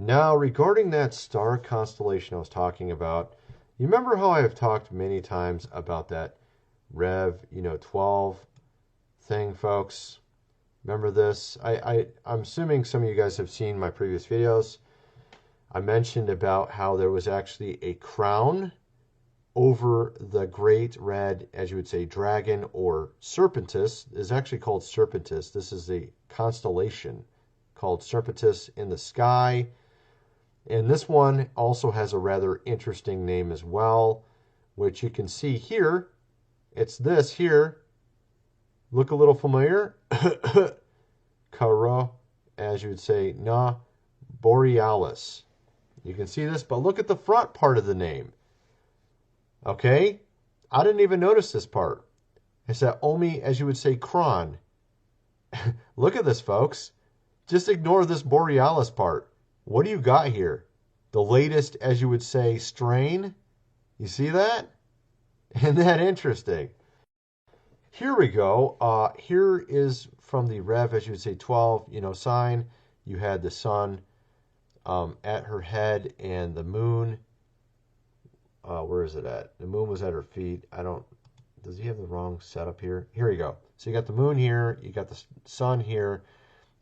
Now, regarding that star constellation I was talking about, you remember how I have talked many times about that Rev, 12 thing, folks? Remember this? I'm assuming some of you guys have seen my previous videos. I mentioned about how there was actually a crown over the great red, as you would say, dragon or Serpentis. Is actually called Serpentis. This is a constellation called Serpentis in the sky. And this one also has a rather interesting name as well, which you can see here. It's this here. Look a little familiar? Cara, as you would say, Na Borealis. You can see this, but look at the front part of the name. Okay? I didn't even notice this part. It's that Omi, as you would say, Kron. Look at this, folks. Just ignore this Borealis part. What do you got here? The latest, as you would say, strain. You see that? Isn't that interesting? Here we go. Here is from the Rev, as you would say, 12, sign. You had the sun at her head and the moon. Where is it at? The moon was at her feet. Does he have the wrong setup here? Here you go. So you got the moon here, you got the sun here,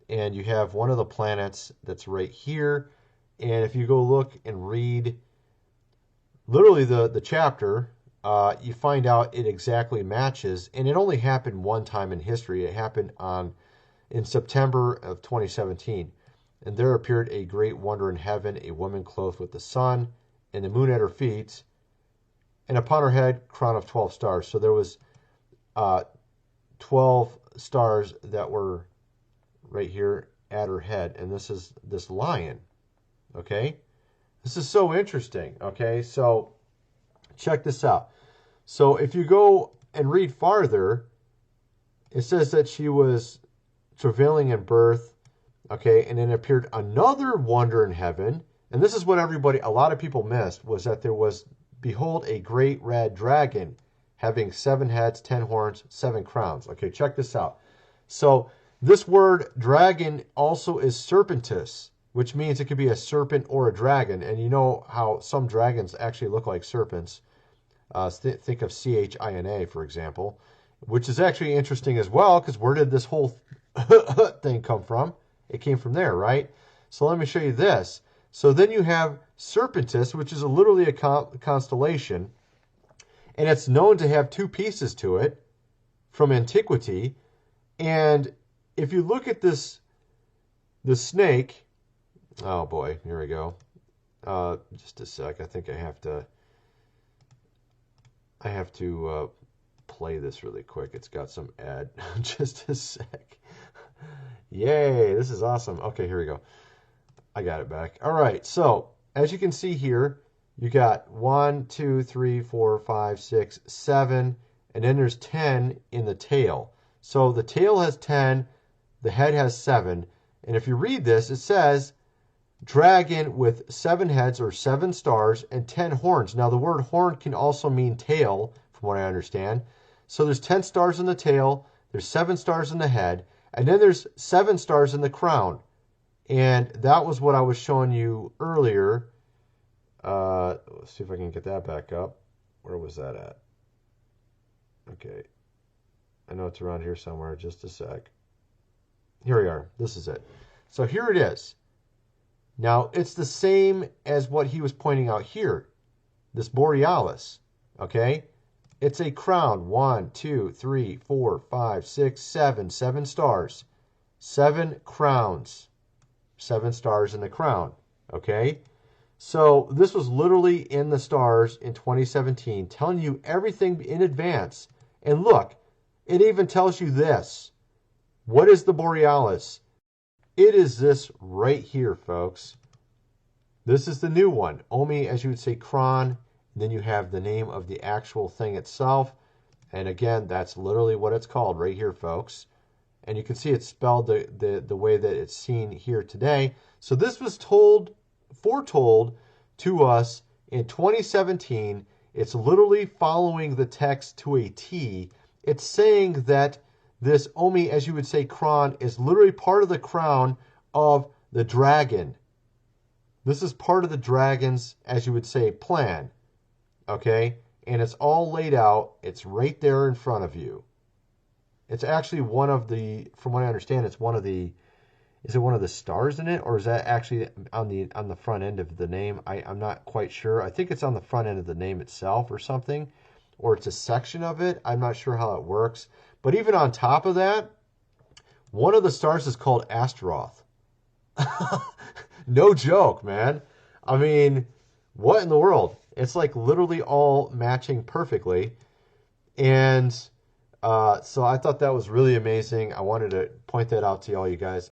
and you have one of the planets that's right here. And if you go look and read literally the chapter, you find out it exactly matches. And it only happened one time in history. It happened in September of 2017. And there appeared a great wonder in heaven, a woman clothed with the sun, and the moon at her feet, and upon her head, crown of 12 stars. So there was 12 stars that were right here at her head. And this is this lion. Okay? This is so interesting. Okay? So check this out. So if you go and read farther, it says that she was travailing in birth. Okay? And then appeared another wonder in heaven. And this is what a lot of people missed, was that there was, behold, a great red dragon having 7 heads, 10 horns, 7 crowns. Okay, check this out. So this word dragon also is serpentis, which means it could be a serpent or a dragon. And you know how some dragons actually look like serpents. Think of China, for example, which is actually interesting as well, because where did this whole thing come from? It came from there, right? So let me show you this. So then you have Serpentis, which is literally a constellation, and it's known to have 2 pieces to it from antiquity. And if you look at the snake, oh boy, here we go. Just a sec. I think I have to play this really quick. It's got some ad. Just a sec. Yay, this is awesome. Okay, here we go. I got it back. All right, so as you can see here, you got 1, 2, 3, 4, 5, 6, 7, and then there's 10 in the tail. So the tail has 10, the head has 7, and if you read this, it says dragon with 7 heads or 7 stars and 10 horns. Now the word horn can also mean tail, from what I understand. So there's 10 stars in the tail, there's 7 stars in the head, and then there's 7 stars in the crown. And that was what I was showing you earlier. Let's see if I can get that back up. Where was that at? Okay. I know it's around here somewhere. Just a sec. Here we are. This is it. So here it is. Now, it's the same as what he was pointing out here. This Borealis. Okay? It's a crown. 1, 2, 3, 4, 5, 6, 7. 7 stars. 7 crowns. 7 stars in the crown. Okay? So this was literally in the stars in 2017, telling you everything in advance. And look, it even tells you this. What is the Borealis? It is this right here, folks. This is the new one. Omi, as you would say, Kron. And then you have the name of the actual thing itself. And again, that's literally what it's called right here, folks. And you can see it's spelled the way that it's seen here today. So this was foretold to us in 2017. It's literally following the text to a T. It's saying that this Omi, as you would say, Kron, is literally part of the crown of the dragon. This is part of the dragon's, as you would say, plan. Okay? And it's all laid out. It's right there in front of you. It's actually one of the, from what I understand, it's one of the, is it one of the stars in it, or is that actually on the front end of the name? I'm not quite sure. I think it's on the front end of the name itself or something, or it's a section of it. I'm not sure how it works. But even on top of that, one of the stars is called Astaroth. No joke, man. I mean, what in the world? It's like literally all matching perfectly. And so I thought that was really amazing. I wanted to point that out to all you guys.